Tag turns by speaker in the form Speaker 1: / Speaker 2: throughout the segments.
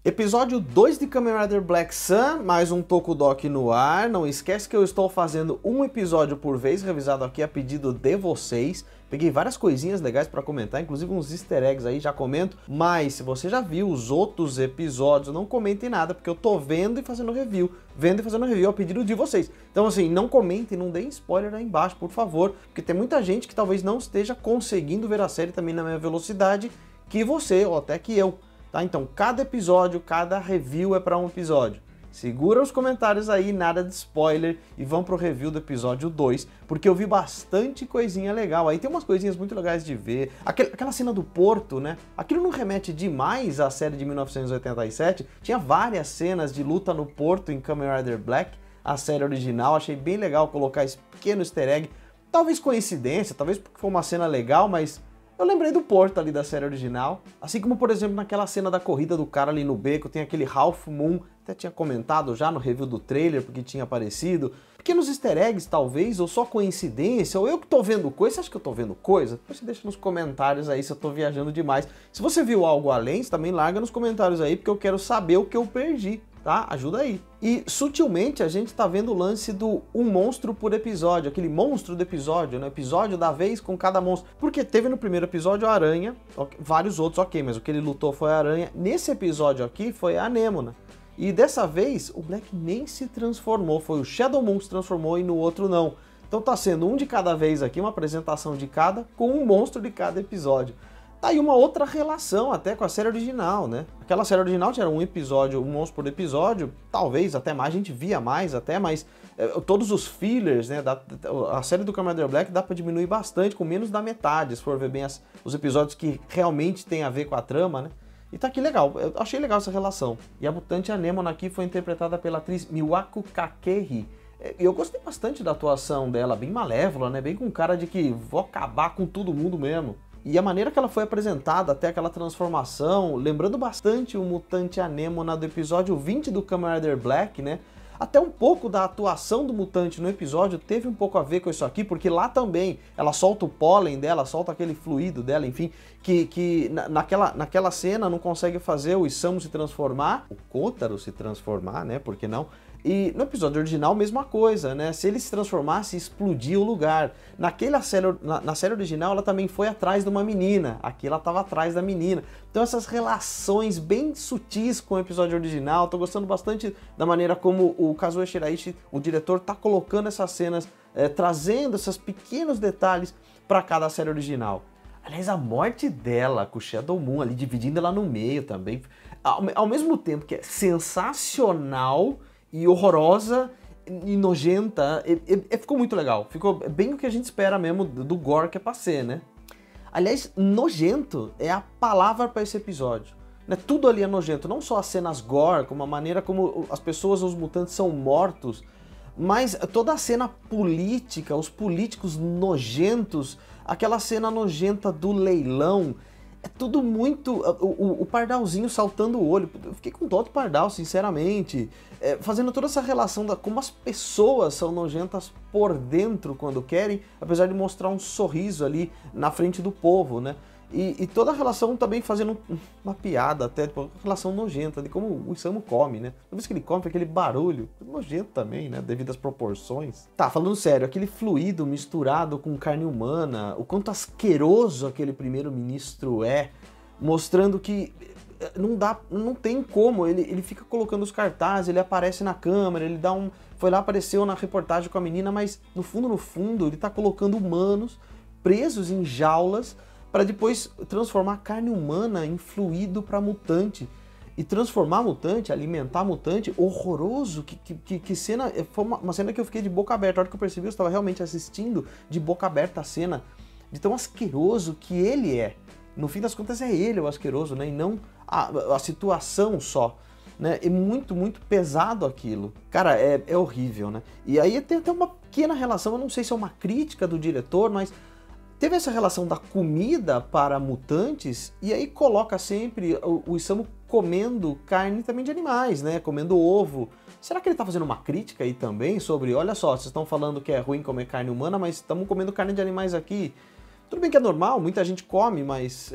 Speaker 1: Episódio 2 de Kamen Rider Black Sun, mais um Tokudok no ar. Não esquece que eu estou fazendo um episódio por vez, revisado aqui a pedido de vocês. Peguei várias coisinhas legais para comentar, inclusive uns easter eggs aí, já comento. Mas se você já viu os outros episódios, não comente nada, porque eu tô vendo e fazendo review. Vendo e fazendo review a pedido de vocês. Então assim, não comentem, não deem spoiler aí embaixo, por favor. Porque tem muita gente que talvez não esteja conseguindo ver a série também na mesma velocidade que você, ou até que eu. Tá? Então, cada episódio, cada review é para um episódio. Segura os comentários aí, nada de spoiler, e vamos pro review do episódio 2, porque eu vi bastante coisinha legal. Aí tem umas coisinhas muito legais de ver. Aquela cena do porto, né? Aquilo não remete demais à série de 1987. Tinha várias cenas de luta no porto em Kamen Rider Black, a série original. Achei bem legal colocar esse pequeno easter egg. Talvez coincidência, talvez porque foi uma cena legal, mas eu lembrei do porto ali da série original, assim como, por exemplo, naquela cena da corrida do cara ali no beco, tem aquele Half Moon, até tinha comentado já no review do trailer, porque tinha aparecido. Pequenos easter eggs, talvez, ou só coincidência, ou eu que tô vendo coisa. Você acha que eu tô vendo coisa? Depois você deixa nos comentários aí se eu tô viajando demais. Se você viu algo além, você também larga nos comentários aí, porque eu quero saber o que eu perdi, tá? Ajuda aí. E sutilmente a gente tá vendo o lance do um monstro por episódio, aquele monstro do episódio, né? Episódio da vez com cada monstro. Porque teve no primeiro episódio a aranha, vários outros, ok, mas o que ele lutou foi a aranha. Nesse episódio aqui foi a Anêmona. E dessa vez o Black nem se transformou, foi o Shadow Moon que se transformou e no outro não. Então tá sendo um de cada vez aqui, uma apresentação de cada, com um monstro de cada episódio. Tá aí uma outra relação até com a série original, né? Aquela série original tinha um episódio, um monstro por episódio, talvez até mais, a gente via mais até, mas todos os fillers, né? A série do Kamen Rider Black dá pra diminuir bastante, com menos da metade, se for ver bem os episódios que realmente tem a ver com a trama, né? E tá aqui legal, eu achei legal essa relação. E a mutante Anêmona aqui foi interpretada pela atriz Miwako Kakehi. Eu gostei bastante da atuação dela, bem malévola, né? Bem com cara de que vou acabar com todo mundo mesmo. E a maneira que ela foi apresentada até aquela transformação, lembrando bastante o mutante Anêmona do episódio 20 do Kamen Rider Black, né? Até um pouco da atuação do mutante no episódio teve um pouco a ver com isso aqui, porque lá também ela solta o pólen dela, solta aquele fluido dela, enfim, que naquela cena não consegue fazer o Isamu se transformar, o Kotaro se transformar, né, por que não? E no episódio original, mesma coisa, né? Se ele se transformasse, explodia o lugar. Na série original, ela também foi atrás de uma menina. Aqui ela estava atrás da menina. Então essas relações bem sutis com o episódio original. Tô gostando bastante da maneira como o Kazuo Shiraishi, o diretor, tá colocando essas cenas, trazendo esses pequenos detalhes para cada série original. Aliás, a morte dela com o Shadow Moon ali, dividindo ela no meio também. Ao mesmo tempo que é sensacional e horrorosa e nojenta, ficou muito legal. Ficou bem o que a gente espera mesmo do gore que é pra ser, né? Aliás, nojento é a palavra para esse episódio. Né? Tudo ali é nojento, não só as cenas gore, como a maneira como as pessoas, os mutantes são mortos, mas toda a cena política, os políticos nojentos, aquela cena nojenta do leilão. É tudo muito... O Pardalzinho saltando o olho. Eu fiquei com dó do Pardal, sinceramente. Fazendo toda essa relação da como as pessoas são nojentas por dentro quando querem, apesar de mostrar um sorriso ali na frente do povo, né? E toda a relação também fazendo uma piada até, tipo, uma relação nojenta, de como o Isamu come, né? Toda vez que ele come, faz aquele barulho. Nojento também, né? Devido às proporções. Tá, falando sério, aquele fluido misturado com carne humana, o quanto asqueroso aquele primeiro-ministro é, mostrando que não tem como, ele fica colocando os cartazes, ele aparece na câmera, ele dá um... Foi lá, apareceu na reportagem com a menina, mas no fundo, ele tá colocando humanos presos em jaulas para depois transformar a carne humana em fluido para mutante. E transformar mutante, alimentar mutante, horroroso, que cena... Foi uma cena que eu fiquei de boca aberta. A hora que eu percebi, eu estava realmente assistindo de boca aberta a cena, de tão asqueroso que ele é. No fim das contas é ele o asqueroso, né? E não a situação só. Né? É muito, muito pesado aquilo. Cara, é horrível, né? E aí tem até uma pequena relação, eu não sei se é uma crítica do diretor, mas... Teve essa relação da comida para mutantes, e aí coloca sempre o Isamu comendo carne também de animais, né? Comendo ovo. Será que ele tá fazendo uma crítica aí também sobre, olha só, vocês estão falando que é ruim comer carne humana, mas estamos comendo carne de animais aqui. Tudo bem que é normal, muita gente come, mas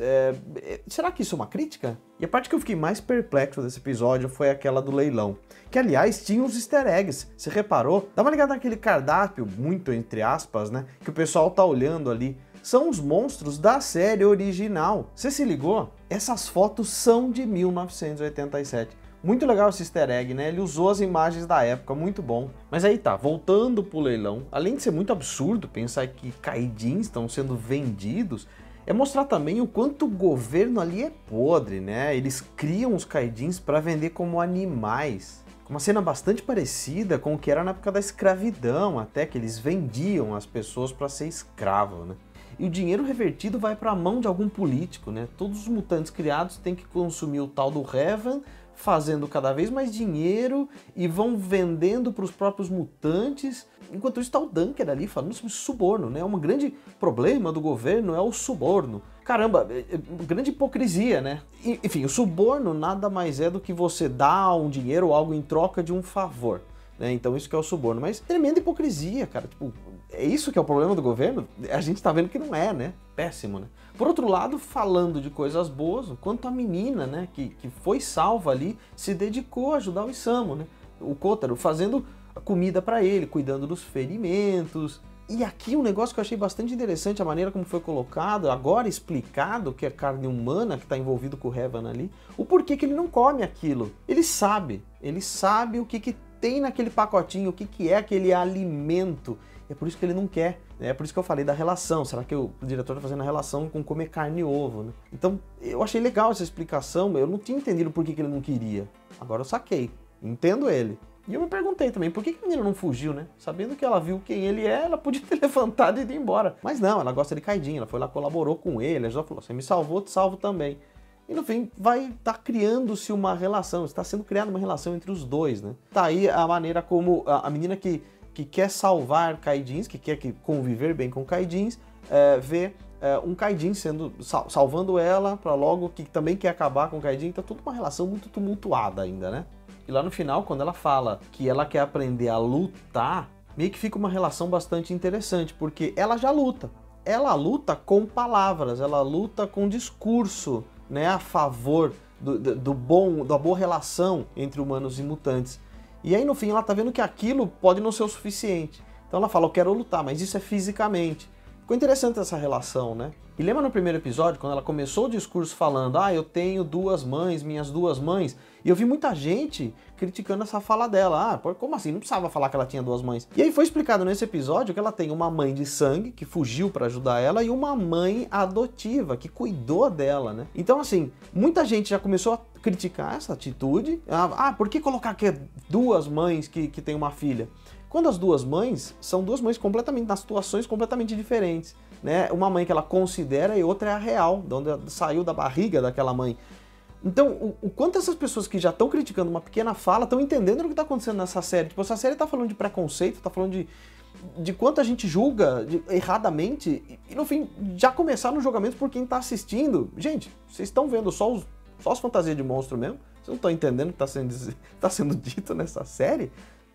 Speaker 1: será que isso é uma crítica? E a parte que eu fiquei mais perplexo desse episódio foi aquela do leilão. Que, aliás, tinha uns easter eggs. Você reparou? Dá uma ligada naquele cardápio, muito entre aspas, né? Que o pessoal tá olhando ali. São os monstros da série original. Você se ligou? Essas fotos são de 1987. Muito legal esse easter egg, né? Ele usou as imagens da época, muito bom. Mas aí tá, voltando pro leilão, além de ser muito absurdo pensar que caidins estão sendo vendidos, é mostrar também o quanto o governo ali é podre, né? Eles criam os caidins para vender como animais. Uma cena bastante parecida com o que era na época da escravidão, até que eles vendiam as pessoas para ser escravo, né? E o dinheiro revertido vai para a mão de algum político, né? Todos os mutantes criados têm que consumir o tal do Revan, fazendo cada vez mais dinheiro e vão vendendo para os próprios mutantes. Enquanto isso está o Dunker ali falando sobre suborno, né? Um grande problema do governo é o suborno. Caramba, grande hipocrisia, né? Enfim, o suborno nada mais é do que você dar um dinheiro ou algo em troca de um favor. Então isso que é o suborno, mas tremenda hipocrisia, cara, tipo, é isso que é o problema do governo? A gente tá vendo que não é, né? Péssimo, né? Por outro lado, falando de coisas boas, quanto a menina, né, que foi salva ali, se dedicou a ajudar o Isamu, né? O Kotaro, fazendo comida pra ele, cuidando dos ferimentos. E aqui um negócio que eu achei bastante interessante, a maneira como foi colocado, agora explicado que é carne humana que está envolvido com o Revan ali, o porquê que ele não come aquilo. Ele sabe o que tem naquele pacotinho, o que é aquele alimento. É por isso que ele não quer, né? É por isso que eu falei da relação. Será que o diretor está fazendo a relação com comer carne e ovo, né? Então, eu achei legal essa explicação, eu não tinha entendido por que ele não queria. Agora eu saquei, entendo ele. E eu me perguntei também, por que a menina não fugiu, né? Sabendo que ela viu quem ele é, ela podia ter levantado e ido embora. Mas não, ela gosta de caidinho, ela foi lá, colaborou com ele, ela já falou, você me salvou, te salvo também. E no fim, vai estar criando-se uma relação, está sendo criada uma relação entre os dois, né? Tá aí a maneira como a menina que quer salvar caidins, que quer conviver bem com caidins, vê um caidin salvando ela, para logo que também quer acabar com o caidin, então tudo uma relação muito tumultuada ainda, né? E lá no final, quando ela fala que ela quer aprender a lutar, meio que fica uma relação bastante interessante, porque ela já luta. Ela luta com palavras, ela luta com discurso, né, a favor da boa relação entre humanos e mutantes. E aí no fim ela tá vendo que aquilo pode não ser o suficiente. Então ela fala, eu quero lutar, mas isso é fisicamente. Ficou interessante essa relação, né? E lembra no primeiro episódio, quando ela começou o discurso falando, eu tenho duas mães, minhas duas mães, e eu vi muita gente criticando essa fala dela. Como assim? Não precisava falar que ela tinha duas mães. E aí foi explicado nesse episódio que ela tem uma mãe de sangue, que fugiu para ajudar ela, e uma mãe adotiva, que cuidou dela, né? Então, assim, muita gente já começou a criticar essa atitude. Por que colocar que é duas mães que tem uma filha? Quando as duas mães são duas mães completamente, nas situações completamente diferentes, né? Uma mãe que ela considera e outra é a real, de onde saiu da barriga daquela mãe. Então, o quanto essas pessoas que já estão criticando uma pequena fala estão entendendo o que está acontecendo nessa série. Tipo, essa série está falando de preconceito, está falando de quanto a gente julga erradamente e no fim, já começar no julgamento por quem está assistindo. Gente, vocês estão vendo só as fantasias de monstro mesmo? Vocês não estão entendendo o que está sendo dito nessa série?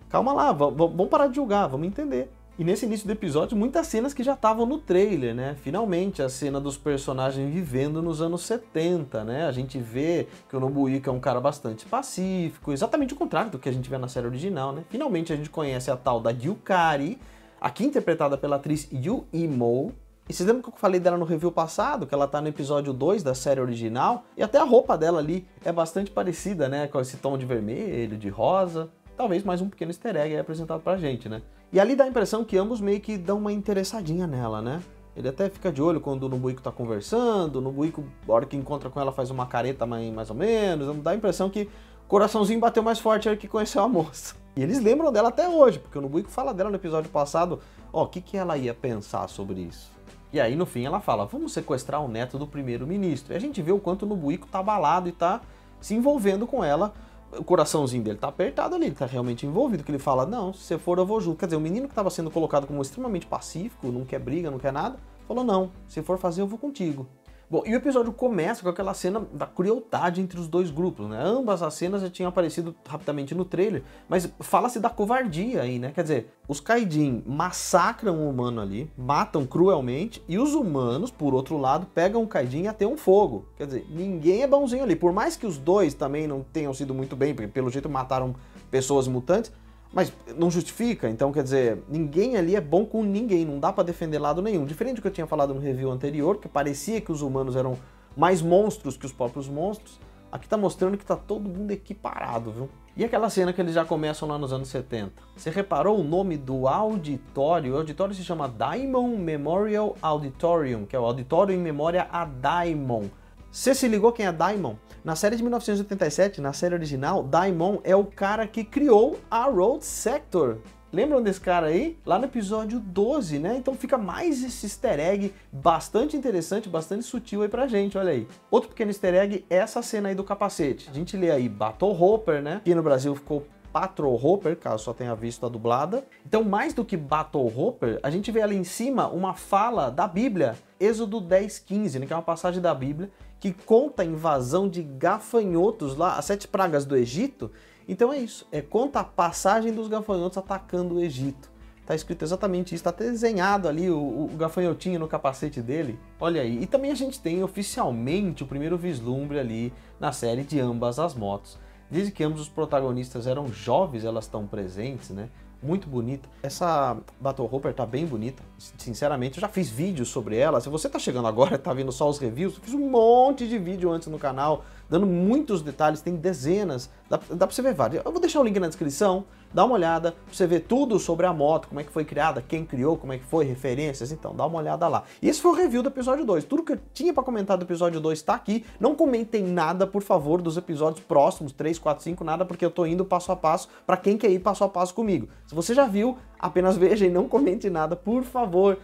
Speaker 1: Calma lá, vamos parar de julgar, vamos entender. E nesse início do episódio, muitas cenas que já estavam no trailer, né? Finalmente, a cena dos personagens vivendo nos anos 70, né? A gente vê que o Nobuiko é um cara bastante pacífico, exatamente o contrário do que a gente vê na série original, né? Finalmente a gente conhece a tal da Yukari, aqui interpretada pela atriz Yu Imo. E vocês lembram que eu falei dela no review passado, que ela tá no episódio 2 da série original? E até a roupa dela ali é bastante parecida, né? Com esse tom de vermelho, de rosa. Talvez mais um pequeno easter egg aí apresentado pra gente, né? E ali dá a impressão que ambos meio que dão uma interessadinha nela, né? Ele até fica de olho quando o Nobuiko tá conversando, o Nobuiko, na hora que encontra com ela, faz uma careta mais ou menos, dá a impressão que o coraçãozinho bateu mais forte aí que conheceu a moça. E eles lembram dela até hoje, porque o Nobuiko fala dela no episódio passado, o que ela ia pensar sobre isso? E aí no fim ela fala, vamos sequestrar o neto do primeiro-ministro. E a gente vê o quanto o Nobuiko tá abalado e tá se envolvendo com ela. O coraçãozinho dele tá apertado ali, ele tá realmente envolvido, que ele fala, não, se você for eu vou junto. Quer dizer, o menino que estava sendo colocado como extremamente pacífico, não quer briga, não quer nada, falou, não, se for fazer eu vou contigo. Bom, e o episódio começa com aquela cena da crueldade entre os dois grupos, né? Ambas as cenas já tinham aparecido rapidamente no trailer, mas fala-se da covardia aí, né? Quer dizer, os Kaijin massacram um humano ali, matam cruelmente, e os humanos, por outro lado, pegam o Kaijin e ateiam fogo. Quer dizer, ninguém é bonzinho ali. Por mais que os dois também não tenham sido muito bem, porque pelo jeito mataram pessoas mutantes, mas não justifica, então quer dizer, ninguém ali é bom com ninguém, não dá pra defender lado nenhum. Diferente do que eu tinha falado no review anterior, que parecia que os humanos eram mais monstros que os próprios monstros, aqui tá mostrando que tá todo mundo equiparado, viu? E aquela cena que eles já começam lá nos anos 70? Você reparou o nome do auditório? O auditório se chama Daimon Memorial Auditorium, que é o auditório em memória a Daimon. Você se ligou quem é Daimon? Na série de 1987, na série original, Daimon é o cara que criou a Road Sector. Lembram desse cara aí? Lá no episódio 12, né? Então fica mais esse easter egg bastante interessante, bastante sutil aí pra gente, olha aí. Outro pequeno easter egg é essa cena aí do capacete. A gente lê aí Battle Hopper, né? Aqui no Brasil ficou Patrol Hopper, caso só tenha visto a dublada. Então, mais do que Battle Hopper, a gente vê ali em cima uma fala da Bíblia, Êxodo 10:15, né, que é uma passagem da Bíblia que conta a invasão de gafanhotos lá, as 7 pragas do Egito. Então é isso, conta a passagem dos gafanhotos atacando o Egito. Tá escrito exatamente isso, tá até desenhado ali o gafanhotinho no capacete dele. Olha aí, e também a gente tem oficialmente o primeiro vislumbre ali na série de Ambas as Motos. Desde que ambos os protagonistas eram jovens, elas estão presentes, né? Muito bonita. Essa Battle Hopper tá bem bonita, sinceramente. Eu já fiz vídeos sobre ela. Se você tá chegando agora, tá vendo só os reviews, eu fiz um monte de vídeo antes no canal, dando muitos detalhes, tem dezenas. Dá pra você ver vários. Eu vou deixar o link na descrição, dá uma olhada, pra você ver tudo sobre a moto, como é que foi criada, quem criou, como é que foi, referências, então dá uma olhada lá. E esse foi o review do episódio 2. Tudo que eu tinha pra comentar do episódio 2 tá aqui. Não comentem nada, por favor, dos episódios próximos, 3, 4, 5, nada, porque eu tô indo passo a passo pra quem quer ir passo a passo comigo. Se você já viu, apenas veja e não comente nada, por favor,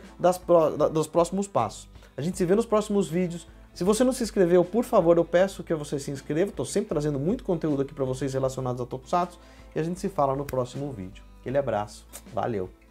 Speaker 1: dos próximos passos. A gente se vê nos próximos vídeos. Se você não se inscreveu, por favor, eu peço que você se inscreva. Estou sempre trazendo muito conteúdo aqui para vocês relacionados a Tokusatsu. E a gente se fala no próximo vídeo. Aquele abraço. Valeu!